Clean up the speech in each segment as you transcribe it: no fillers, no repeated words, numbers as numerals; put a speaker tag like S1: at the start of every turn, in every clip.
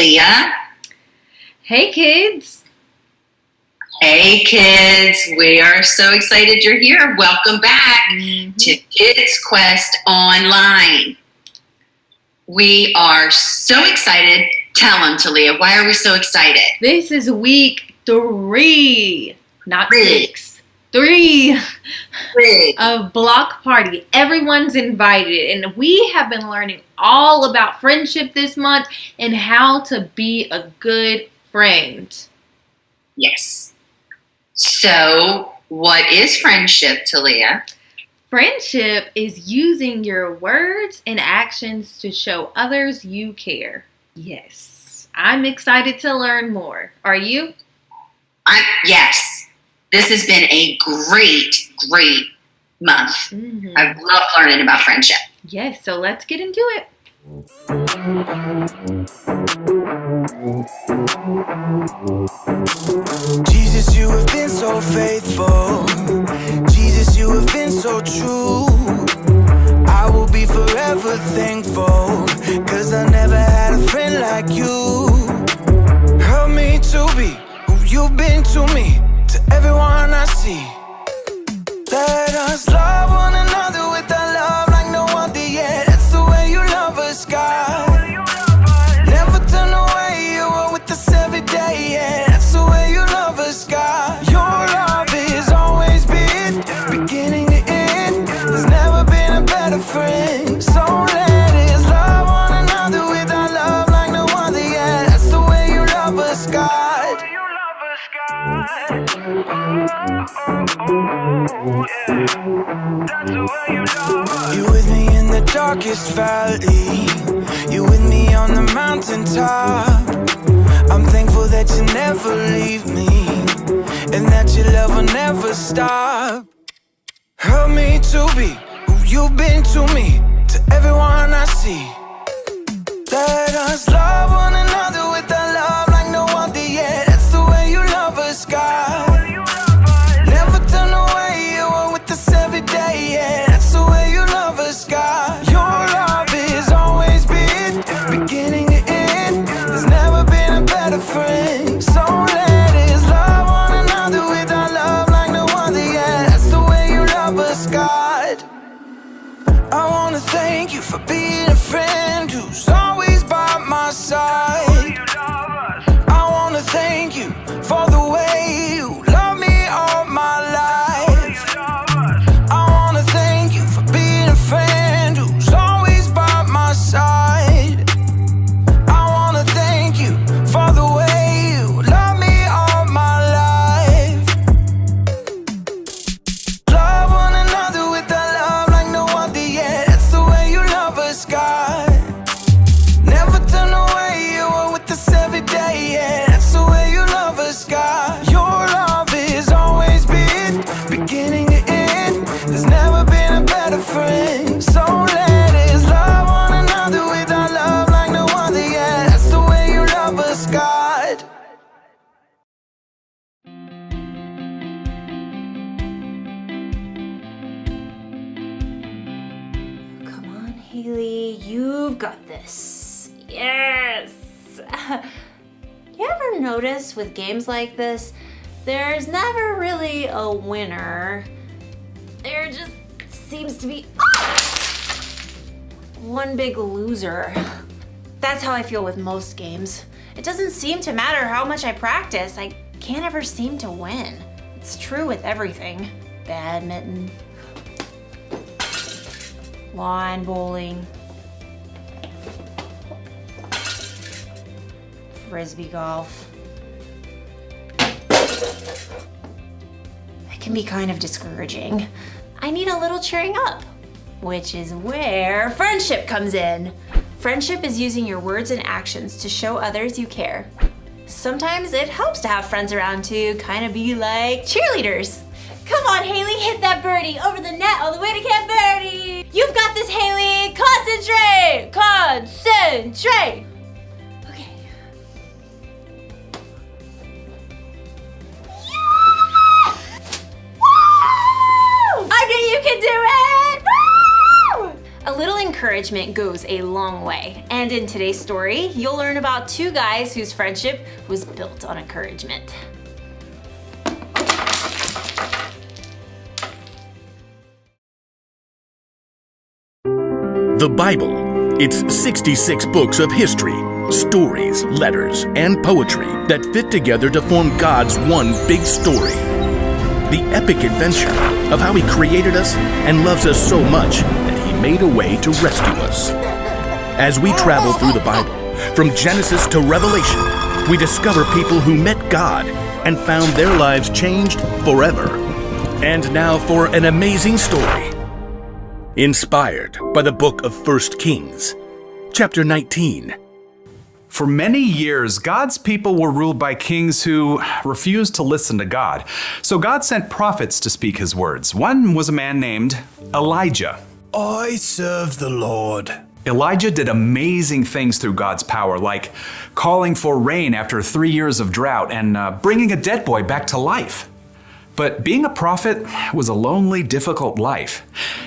S1: Talia.
S2: Hey kids!
S1: Hey kids, we are so excited you're here. Welcome back to KidsQuest Online. We are so excited. Tell them, Talia, why are we so excited?
S2: This is week 3, not 6. 3 of Block Party. Everyone's invited, and we have been learning all about friendship this month and how to be a good friend.
S1: Yes. So, what is friendship, Talia?
S2: Friendship is using your words and actions to show others you care. Yes. I'm excited to learn more. Are you?
S1: Yes. This has been a great month. I've loved learning about friendship.
S2: Yes, so let's get into it.
S3: Jesus, you have been so faithful. Jesus, you have been so true. I will be forever thankful, 'cause I never had a friend like you. Help me to be who you've been to me, to everyone I see. Let us love one another with a love like no other yet. That's the way you love us, God. Never turn away, you are with us every day, yeah. That's the way you love us, God. Your love has always been beginning to end. There's never been a better friend. So let us love one another with our love like no other, yeah. That's the way you love us, God. You with me in the darkest valley. You with me on the mountaintop. I'm thankful that you never leave me, and that your love will never stop. Help me to be who you've been to me, to everyone I see. Let us love one another with a love like no other yet. That's the way you love us, God. Never turn away, you are with us every day, yeah. That's the way you love us, God. Your love has always been beginning to end. There's never been a better friend. So let us love one another with our love like no other, yeah. That's the way you love us, God. I wanna thank you for being a friend who's always by my side. I wanna thank you for the way you love me all my life. I wanna thank you for being a friend who's always by my side. I wanna thank you for the way you love me all my life. Love one another with a love like no other, yeah. That's the way you love us, God. Never turn away, you are with us every day, yeah. That's the way you love us, God. Your love has always been beginning to end. There's never been a better friend. So let us love one another with our love like no other, yeah. That's the way you love us, God.
S4: Come on, Haley, you've got this. Yes! You ever notice with games like this, there's never really a winner. There just seems to be one big loser. That's how I feel with most games. It doesn't seem to matter how much I practice, I can't ever seem to win. It's true with everything. Badminton, lawn bowling, frisbee golf. It can be kind of discouraging. I need a little cheering up, which is where friendship comes in. Friendship is using your words and actions to show others you care. Sometimes it helps to have friends around to kind of be like cheerleaders. Come on, Haley, hit that birdie over the net all the way to Camp Birdie. You've got this, Haley. Concentrate. Concentrate. Okay. Yeah! Woo! I knew you could do it. Woo! A little encouragement encouragement goes a long way. And in today's story, you'll learn about two guys whose friendship was built on encouragement.
S5: The Bible. It's 66 books of history, stories, letters, and poetry that fit together to form God's one big story. The epic adventure of how He created us and loves us so much that He made a way to rescue us. As we travel through the Bible, from Genesis to Revelation, we discover people who met God and found their lives changed forever. And now for an amazing story. Inspired by the book of 1 Kings, chapter 19.
S6: For many years, God's people were ruled by kings who refused to listen to God. So God sent prophets to speak His words. One was a man named Elijah.
S3: I serve the Lord.
S6: Elijah did amazing things through God's power, like calling for rain after 3 years of drought and bringing a dead boy back to life. But being a prophet was a lonely, difficult life.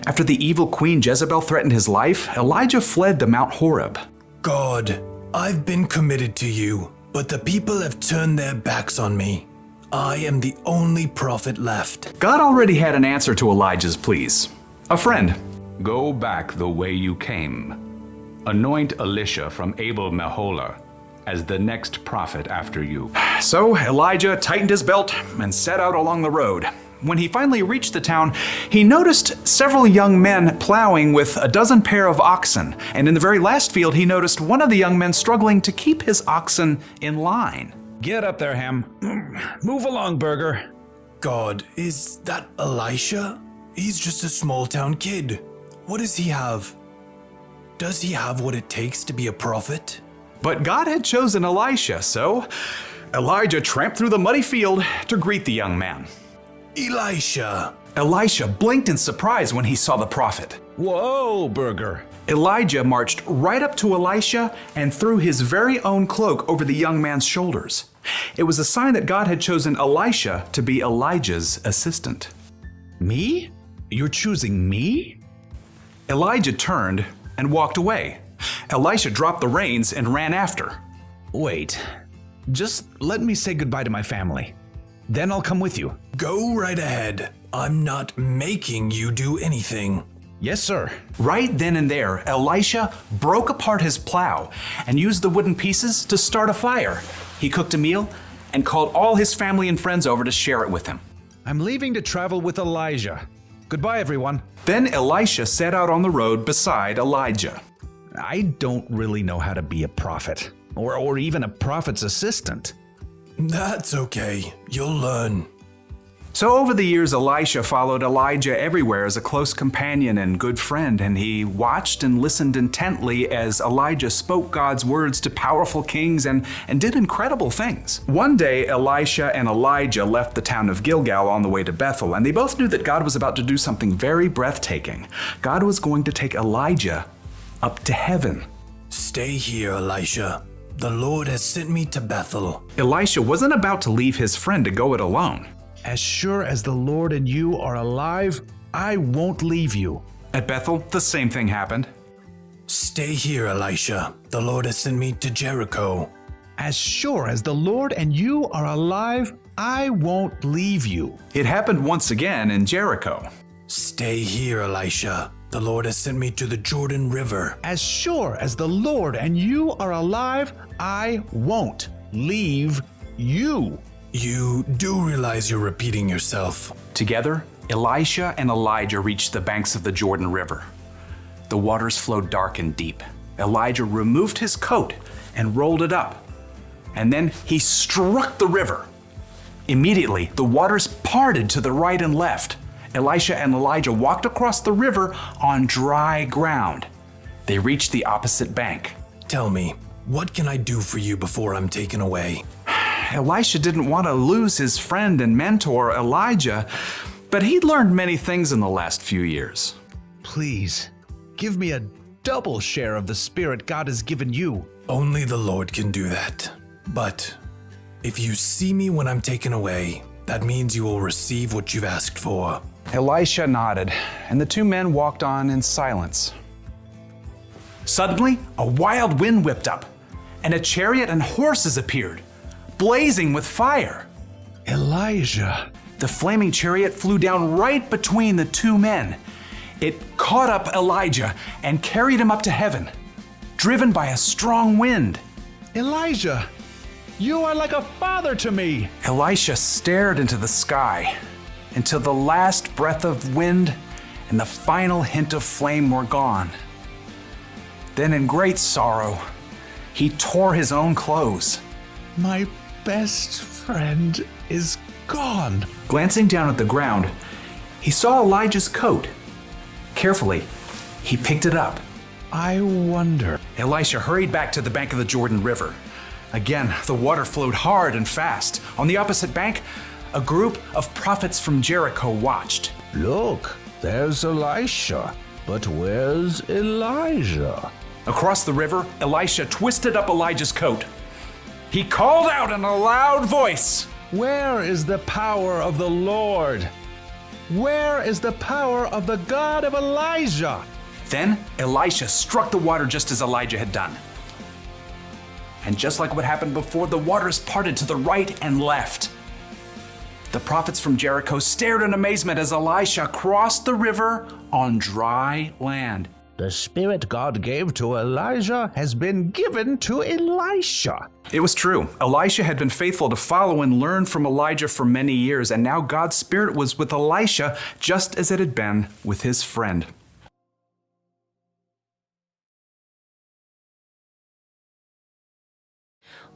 S6: After the evil queen Jezebel threatened his life, Elijah fled to Mount Horeb.
S3: God, I've been committed to you, but the people have turned their backs on me. I am the only prophet left.
S6: God already had an answer to Elijah's pleas. A friend.
S7: Go back the way you came. Anoint Elisha from Abel-Meholah as the next prophet after you.
S6: So Elijah tightened his belt and set out along the road. When he finally reached the town, he noticed several young men plowing with a dozen pair of oxen. And in the very last field, he noticed one of the young men struggling to keep his oxen in line.
S8: Get up there, Ham. Move along, Burger.
S3: God, is that Elisha? He's just a small town kid. What does he have? Does he have what it takes to be a prophet?
S6: But God had chosen Elisha, so Elijah tramped through the muddy field to greet the young man.
S3: Elisha.
S6: Elisha blinked in surprise when he saw the prophet.
S8: Whoa, Burger.
S6: Elijah marched right up to Elisha and threw his very own cloak over the young man's shoulders. It was a sign that God had chosen Elisha to be Elijah's assistant.
S8: Me? You're choosing me?
S6: Elijah turned and walked away. Elisha dropped the reins and ran after.
S8: Wait, just let me say goodbye to my family. Then I'll come with you.
S3: Go right ahead. I'm not making you do anything.
S8: Yes, sir.
S6: Right then and there, Elisha broke apart his plow and used the wooden pieces to start a fire. He cooked a meal and called all his family and friends over to share it with him.
S8: I'm leaving to travel with Elijah. Goodbye, everyone.
S6: Then Elisha set out on the road beside Elijah.
S8: I don't really know how to be a prophet, or even a prophet's assistant.
S3: That's okay. You'll learn.
S6: So over the years, Elisha followed Elijah everywhere as a close companion and good friend, and he watched and listened intently as Elijah spoke God's words to powerful kings and did incredible things. One day, Elisha and Elijah left the town of Gilgal on the way to Bethel, and they both knew that God was about to do something very breathtaking. God was going to take Elijah up to heaven.
S3: Stay here, Elisha. The Lord has sent me to Bethel.
S6: Elisha wasn't about to leave his friend to go it alone.
S8: As sure as the Lord and you are alive, I won't leave you.
S6: At Bethel, the same thing happened.
S3: Stay here, Elisha. The Lord has sent me to Jericho.
S8: As sure as the Lord and you are alive, I won't leave you.
S6: It happened once again in Jericho.
S3: Stay here, Elisha. The Lord has sent me to the Jordan River.
S8: As sure as the Lord and you are alive, I won't leave you.
S3: You do realize you're repeating yourself.
S6: Together, Elisha and Elijah reached the banks of the Jordan River. The waters flowed dark and deep. Elijah removed his coat and rolled it up. And then he struck the river. Immediately, the waters parted to the right and left. Elisha and Elijah walked across the river on dry ground. They reached the opposite bank.
S3: Tell me, what can I do for you before I'm taken away?
S6: Elisha didn't want to lose his friend and mentor, Elijah, but he'd learned many things in the last few years.
S8: Please, give me a double share of the Spirit God has given you.
S3: Only the Lord can do that. But if you see me when I'm taken away, that means you will receive what you've asked for.
S6: Elisha nodded, and the two men walked on in silence. Suddenly, a wild wind whipped up, and a chariot and horses appeared, blazing with fire.
S8: Elijah.
S6: The flaming chariot flew down right between the two men. It caught up Elijah and carried him up to heaven, driven by a strong wind.
S8: Elijah, you are like a father to me.
S6: Elisha stared into the sky until the last breath of wind and the final hint of flame were gone. Then in great sorrow, he tore his own clothes.
S8: My best friend is gone.
S6: Glancing down at the ground, he saw Elijah's coat. Carefully, he picked it up.
S8: I wonder.
S6: Elisha hurried back to the bank of the Jordan River. Again, the water flowed hard and fast. On the opposite bank, a group of prophets from Jericho watched.
S8: Look, there's Elisha. But where's Elijah?
S6: Across the river, Elisha twisted up Elijah's coat. He called out in a loud voice,
S8: Where is the power of the Lord? Where is the power of the God of Elijah?
S6: Then Elisha struck the water just as Elijah had done. And just like what happened before, the waters parted to the right and left. The prophets from Jericho stared in amazement as Elisha crossed the river on dry land.
S8: The spirit God gave to Elijah has been given to Elisha.
S6: It was true. Elisha had been faithful to follow and learn from Elijah for many years, and now God's spirit was with Elisha just as it had been with his friend.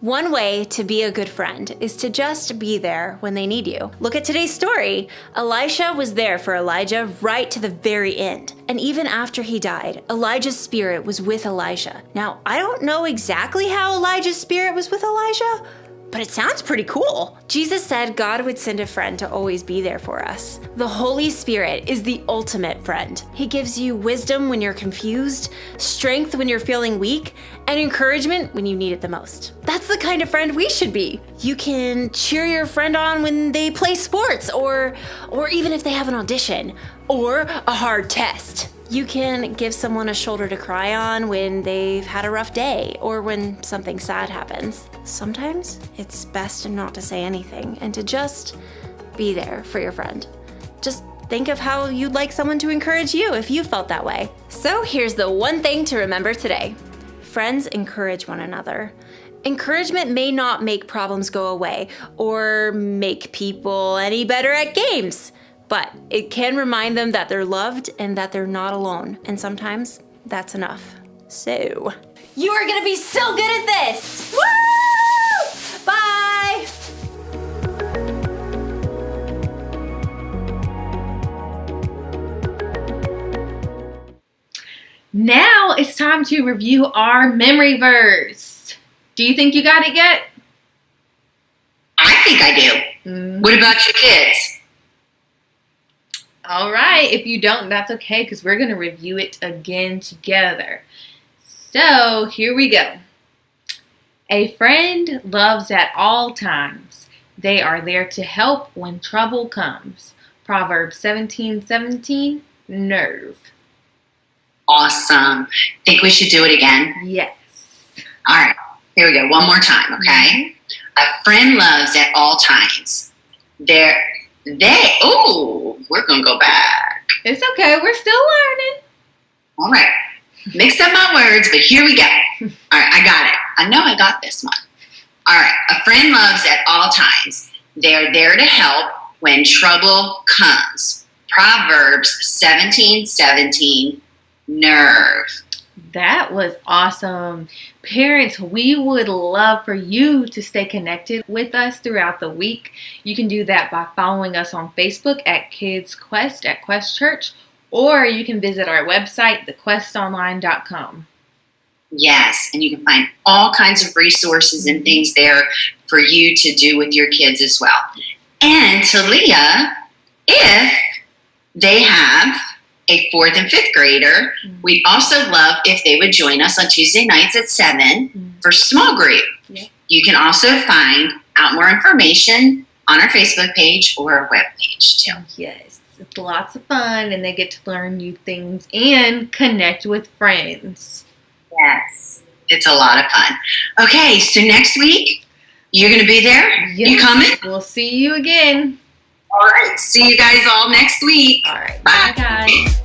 S4: One way to be a good friend is to just be there when they need you. Look at today's story. Elisha was there for Elijah right to the very end. And even after he died, Elijah's spirit was with Elisha. Now, I don't know exactly how Elijah's spirit was with Elijah, but it sounds pretty cool. Jesus said God would send a friend to always be there for us. The Holy Spirit is the ultimate friend. He gives you wisdom when you're confused, strength when you're feeling weak, and encouragement when you need it the most. That's the kind of friend we should be. You can cheer your friend on when they play sports, or even if they have an audition, or a hard test. You can give someone a shoulder to cry on when they've had a rough day or when something sad happens. Sometimes it's best not to say anything and to just be there for your friend. Just think of how you'd like someone to encourage you if you felt that way. So here's the one thing to remember today. Friends encourage one another. Encouragement may not make problems go away or make people any better at games, but it can remind them that they're loved and that they're not alone. And sometimes that's enough. So, you are gonna be so good at this! Woo! Bye!
S2: Now it's time to review our memory verse. Do you think you got it yet?
S1: I think I do. What about your kids?
S2: All right. If you don't, that's okay because we're going to review it again together. So here we go. A friend loves at all times. They are there to help when trouble comes. Proverbs 17:17, nerve.
S1: Awesome. Think we should do it again?
S2: Yes.
S1: All right. Here we go. One more time, okay? A friend loves at all times. We're going to go back.
S2: It's okay. We're still learning.
S1: All right. Mixed up my words, but here we go. All right. I got it. I know I got this one. All right. A friend loves at all times. They're there to help when trouble comes. Proverbs 17:17, nerve.
S2: That was awesome. Parents, we would love for you to stay connected with us throughout the week. You can do that by following us on Facebook at KidsQuest at Quest Church, or you can visit our website, thequestonline.com.
S1: Yes, and you can find all kinds of resources and things there for you to do with your kids as well. And Talia, if they have a 4th and 5th grader, we'd also love if they would join us on Tuesday nights at 7 for small group. Yeah. You can also find out more information on our Facebook page or our webpage too.
S2: Yes, it's lots of fun and they get to learn new things and connect with friends.
S1: Yes. It's a lot of fun. Okay, so next week, you're going to be there?
S2: Yes.
S1: You coming?
S2: We'll see you again.
S1: All right. See you guys all next week.
S2: All right.
S1: Bye.
S2: Bye, guys.